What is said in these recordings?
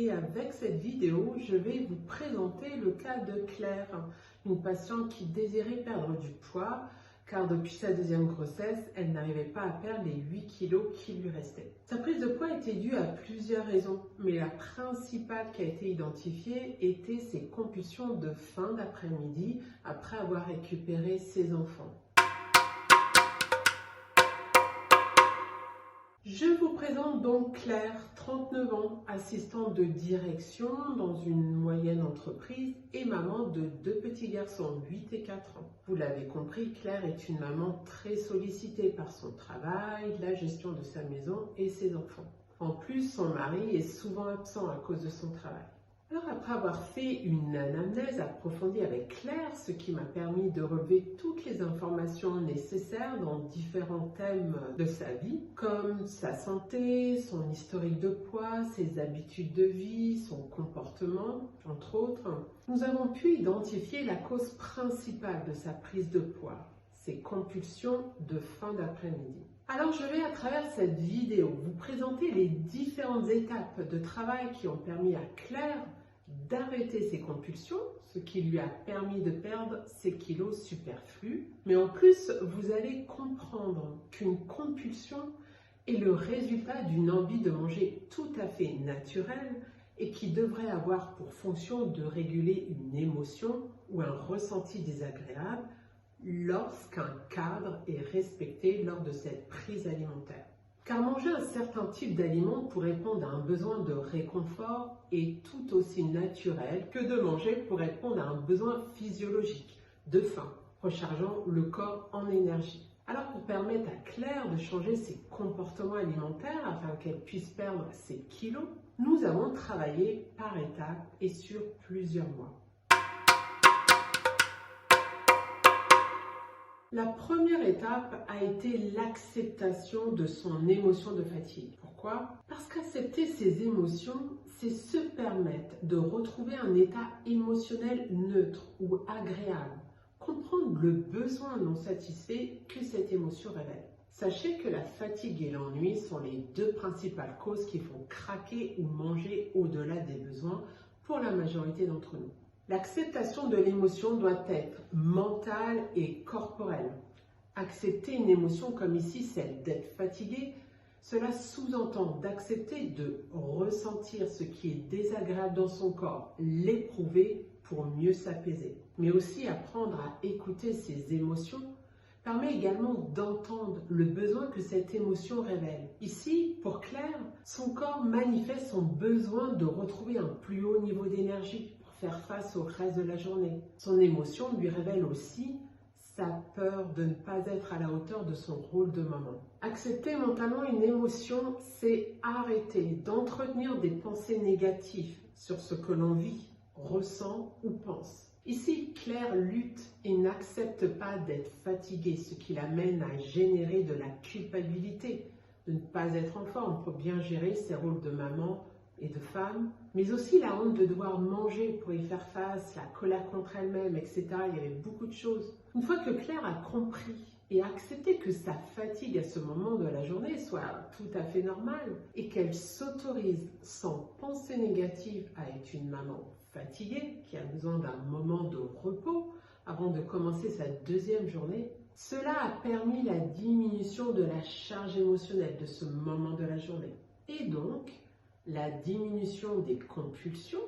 et avec cette vidéo, je vais vous présenter le cas de Claire, une patiente qui désirait perdre du poids car depuis sa deuxième grossesse, elle n'arrivait pas à perdre les 8 kilos qui lui restaient. Sa prise de poids était due à plusieurs raisons, mais la principale qui a été identifiée était ses compulsions de fin d'après-midi après avoir récupéré ses enfants. Je vous présente donc Claire, 39 ans, assistante de direction dans une moyenne entreprise et maman de 2 petits garçons, 8 et 4 ans. Vous l'avez compris, Claire est une maman très sollicitée par son travail, la gestion de sa maison et ses enfants. En plus, son mari est souvent absent à cause de son travail. Alors après avoir fait une anamnèse approfondie avec Claire, ce qui m'a permis de relever toutes les informations nécessaires dans différents thèmes de sa vie, comme sa santé, son historique de poids, ses habitudes de vie, son comportement, entre autres, nous avons pu identifier la cause principale de sa prise de poids, ses compulsions de fin d'après-midi. Alors je vais à travers cette vidéo vous présenter les différentes étapes de travail qui ont permis à Claire d'arrêter ses compulsions, ce qui lui a permis de perdre ses kilos superflus. Mais en plus, vous allez comprendre qu'une compulsion est le résultat d'une envie de manger tout à fait naturelle et qui devrait avoir pour fonction de réguler une émotion ou un ressenti désagréable lorsqu'un cadre est respecté lors de cette prise alimentaire. Car manger un certain type d'aliment pour répondre à un besoin de réconfort est tout aussi naturel que de manger pour répondre à un besoin physiologique de faim, rechargeant le corps en énergie. Alors pour permettre à Claire de changer ses comportements alimentaires afin qu'elle puisse perdre ses kilos, nous avons travaillé par étapes et sur plusieurs mois. La première étape a été l'acceptation de son émotion de fatigue. Pourquoi? Parce qu'accepter ses émotions, c'est se permettre de retrouver un état émotionnel neutre ou agréable. Comprendre le besoin non satisfait que cette émotion révèle. Sachez que la fatigue et l'ennui sont les deux principales causes qui font craquer ou manger au-delà des besoins pour la majorité d'entre nous. L'acceptation de l'émotion doit être mentale et corporelle. Accepter une émotion comme ici, celle d'être fatigué, cela sous-entend d'accepter de ressentir ce qui est désagréable dans son corps, l'éprouver pour mieux s'apaiser. Mais aussi apprendre à écouter ses émotions permet également d'entendre le besoin que cette émotion révèle. Ici, pour Claire, son corps manifeste son besoin de retrouver un plus haut niveau d'énergie, faire face au reste de la journée. Son émotion lui révèle aussi sa peur de ne pas être à la hauteur de son rôle de maman. Accepter mentalement une émotion, c'est arrêter d'entretenir des pensées négatives sur ce que l'on vit, ressent ou pense. Ici, Claire lutte et n'accepte pas d'être fatiguée, ce qui l'amène à générer de la culpabilité, de ne pas être en forme pour bien gérer ses rôles de maman et de femme, mais aussi la honte de devoir manger pour y faire face, la colère contre elle-même, etc. Il y avait beaucoup de choses. Une fois que Claire a compris et accepté que sa fatigue à ce moment de la journée soit tout à fait normale et qu'elle s'autorise sans pensée négative à être une maman fatiguée qui a besoin d'un moment de repos avant de commencer sa deuxième journée, cela a permis la diminution de la charge émotionnelle de ce moment de la journée. Et donc, la diminution des compulsions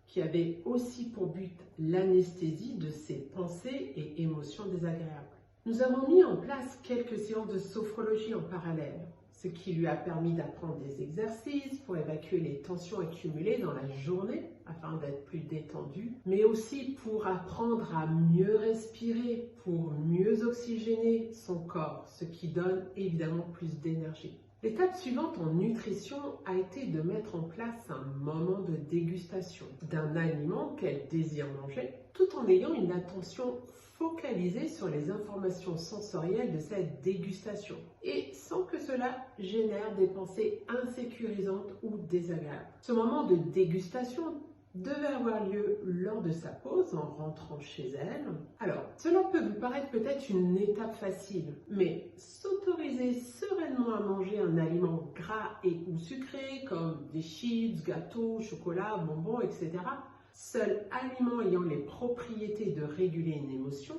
qui avait aussi pour but l'anesthésie de ses pensées et émotions désagréables. Nous avons mis en place quelques séances de sophrologie en parallèle, ce qui lui a permis d'apprendre des exercices pour évacuer les tensions accumulées dans la journée afin d'être plus détendu, mais aussi pour apprendre à mieux respirer, pour mieux oxygéner son corps, ce qui donne évidemment plus d'énergie. L'étape suivante en nutrition a été de mettre en place un moment de dégustation d'un aliment qu'elle désire manger, tout en ayant une attention focalisée sur les informations sensorielles de cette dégustation, et sans que cela génère des pensées insécurisantes ou désagréables. Ce moment de dégustation devait avoir lieu lors de sa pause en rentrant chez elle. Alors, cela peut vous paraître peut-être une étape facile, mais s'autoriser sereinement à manger un aliment gras et ou sucré comme des chips, gâteaux, chocolat, bonbons, etc., seul aliment ayant les propriétés de réguler une émotion,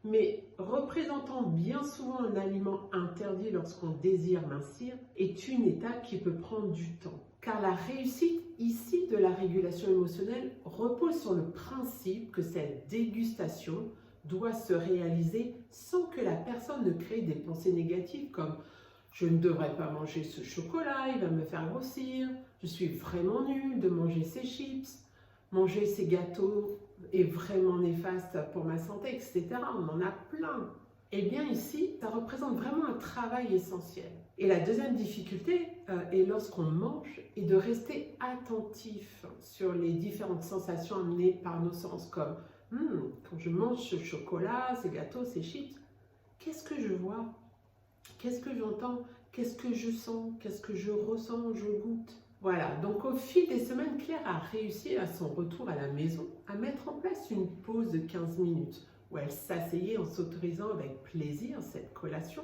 mais représentant bien souvent un aliment interdit lorsqu'on désire mincir, est une étape qui peut prendre du temps. Car la réussite ici de la régulation émotionnelle repose sur le principe que cette dégustation doit se réaliser sans que la personne ne crée des pensées négatives comme « je ne devrais pas manger ce chocolat, il va me faire grossir, je suis vraiment nulle de manger ces chips, manger ces gâteaux est vraiment néfaste pour ma santé, etc. » On en a plein. Eh bien ici, ça représente vraiment un travail essentiel. Et la deuxième difficulté est lorsqu'on mange et de rester attentif sur les différentes sensations amenées par nos sens, comme quand je mange ce chocolat, ces gâteaux, ces chips, qu'est-ce que je vois? Qu'est-ce que j'entends? Qu'est-ce que je sens? Qu'est-ce que je ressens? Je goûte? Voilà, donc au fil des semaines, Claire a réussi à son retour à la maison à mettre en place une pause de 15 minutes où elle s'asseyait en s'autorisant avec plaisir cette collation,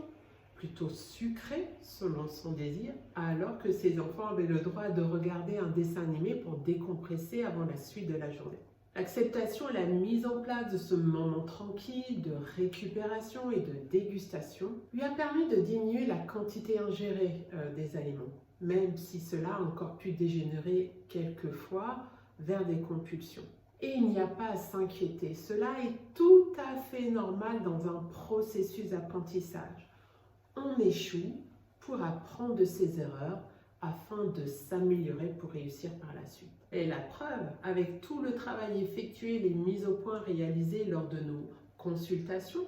plutôt sucrée selon son désir, alors que ses enfants avaient le droit de regarder un dessin animé pour décompresser avant la suite de la journée. L'acceptation et la mise en place de ce moment tranquille de récupération et de dégustation lui a permis de diminuer la quantité ingérée des aliments, même si cela a encore pu dégénérer quelquefois vers des compulsions. Et il n'y a pas à s'inquiéter, cela est tout à fait normal dans un processus d'apprentissage. On échoue pour apprendre de ses erreurs afin de s'améliorer pour réussir par la suite. Et la preuve, avec tout le travail effectué et les mises au point réalisées lors de nos consultations,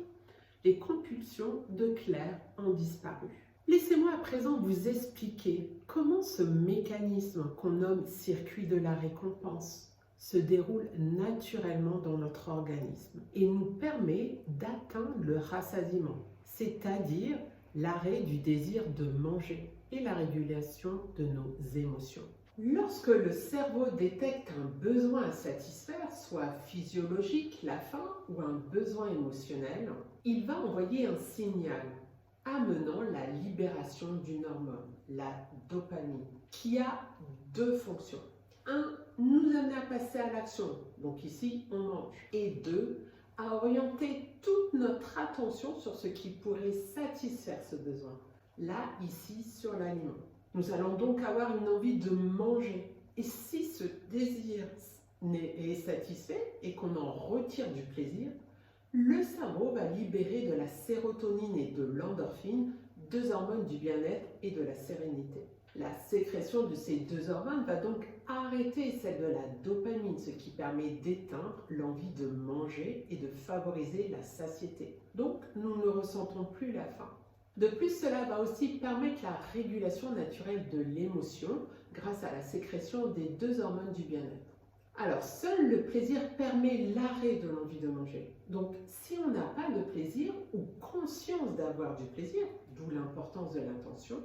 les compulsions de Claire ont disparu. Laissez-moi à présent vous expliquer comment ce mécanisme qu'on nomme circuit de la récompense se déroule naturellement dans notre organisme et nous permet d'atteindre le rassasiement, c'est-à-dire l'arrêt du désir de manger et la régulation de nos émotions. Lorsque le cerveau détecte un besoin à satisfaire, soit physiologique, la faim, ou un besoin émotionnel, il va envoyer un signal amenant la libération d'une hormone, la dopamine, qui a deux fonctions. 1. Nous amener à passer à l'action, donc ici on mange. Et 2. À orienter toute notre attention sur ce qui pourrait satisfaire ce besoin. Là, ici, sur l'aliment. Nous allons donc avoir une envie de manger. Et si ce désir est satisfait et qu'on en retire du plaisir, le cerveau va libérer de la sérotonine et de l'endorphine, deux hormones du bien-être et de la sérénité. La sécrétion de ces deux hormones va donc arrêter celle de la dopamine, ce qui permet d'éteindre l'envie de manger et de favoriser la satiété. Donc, nous ne ressentons plus la faim. De plus, cela va aussi permettre la régulation naturelle de l'émotion grâce à la sécrétion des deux hormones du bien-être. Alors, seul le plaisir permet l'arrêt de l'envie de manger. Donc, si on n'a pas de plaisir ou conscience d'avoir du plaisir, d'où l'importance de l'intention,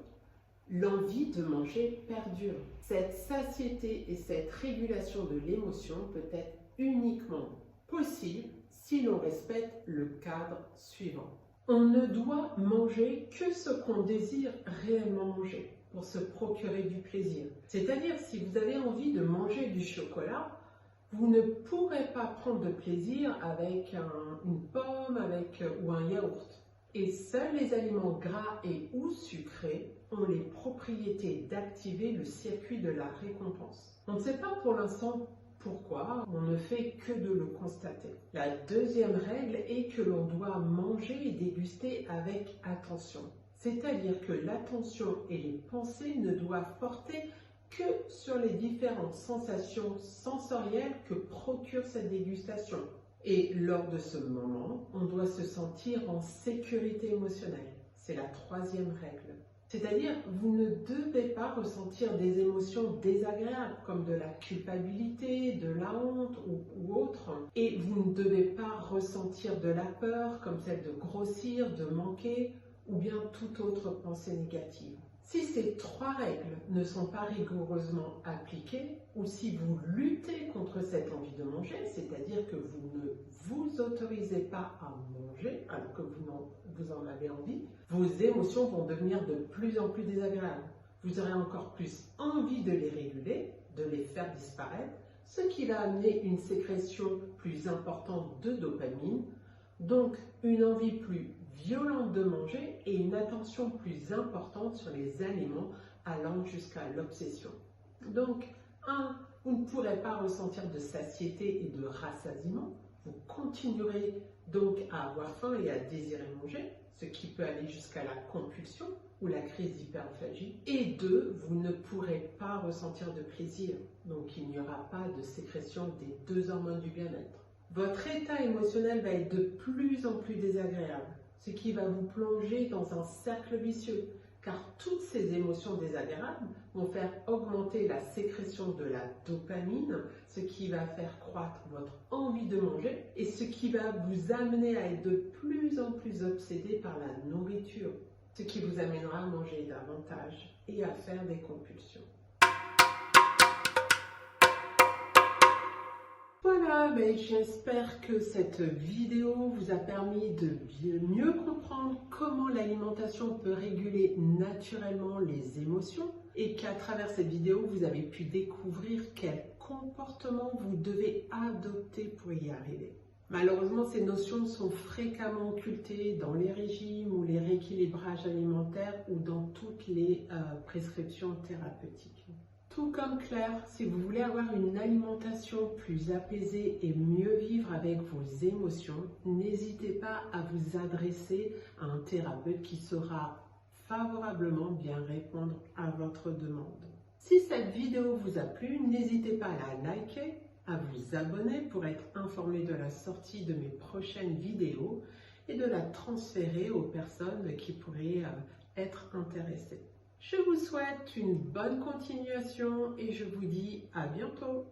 l'envie de manger perdure. Cette satiété et cette régulation de l'émotion peut être uniquement possible si l'on respecte le cadre suivant. On ne doit manger que ce qu'on désire réellement manger pour se procurer du plaisir. C'est-à-dire, si vous avez envie de manger du chocolat, vous ne pourrez pas prendre de plaisir avec une pomme ou un yaourt. Et seuls les aliments gras et ou sucrés ont les propriétés d'activer le circuit de la récompense. On ne sait pas pour l'instant pourquoi, on ne fait que de le constater. La deuxième règle est que l'on doit manger et déguster avec attention. C'est-à-dire que l'attention et les pensées ne doivent porter que sur les différentes sensations sensorielles que procure cette dégustation. Et lors de ce moment, on doit se sentir en sécurité émotionnelle. C'est la troisième règle. C'est-à-dire, vous ne devez pas ressentir des émotions désagréables comme de la culpabilité, de la honte ou autre. Et vous ne devez pas ressentir de la peur comme celle de grossir, de manquer ou bien toute autre pensée négative. Si ces 3 règles ne sont pas rigoureusement appliquées, ou si vous luttez contre cette envie de manger, c'est-à-dire que vous ne vous autorisez pas à manger alors que vous en avez envie, vos émotions vont devenir de plus en plus désagréables. Vous aurez encore plus envie de les réguler, de les faire disparaître, ce qui va amener une sécrétion plus importante de dopamine, donc une envie plus violente de manger et une attention plus importante sur les aliments allant jusqu'à l'obsession. Donc, vous ne pourrez pas ressentir de satiété et de rassasiement. Vous continuerez donc à avoir faim et à désirer manger, ce qui peut aller jusqu'à la compulsion ou la crise d'hyperphagie. Et 2, vous ne pourrez pas ressentir de plaisir. Donc, il n'y aura pas de sécrétion des 2 hormones du bien-être. Votre état émotionnel va être de plus en plus désagréable, ce qui va vous plonger dans un cercle vicieux, car toutes ces émotions désagréables vont faire augmenter la sécrétion de la dopamine, ce qui va faire croître votre envie de manger et ce qui va vous amener à être de plus en plus obsédé par la nourriture, ce qui vous amènera à manger davantage et à faire des compulsions. Voilà, j'espère que cette vidéo vous a permis de mieux comprendre comment l'alimentation peut réguler naturellement les émotions et qu'à travers cette vidéo, vous avez pu découvrir quel comportement vous devez adopter pour y arriver. Malheureusement, ces notions sont fréquemment occultées dans les régimes ou les rééquilibrages alimentaires ou dans toutes les prescriptions thérapeutiques. Tout comme Claire, si vous voulez avoir une alimentation plus apaisée et mieux vivre avec vos émotions, n'hésitez pas à vous adresser à un thérapeute qui saura favorablement bien répondre à votre demande. Si cette vidéo vous a plu, n'hésitez pas à la liker, à vous abonner pour être informé de la sortie de mes prochaines vidéos et de la transférer aux personnes qui pourraient être intéressées. Je vous souhaite une bonne continuation et je vous dis à bientôt.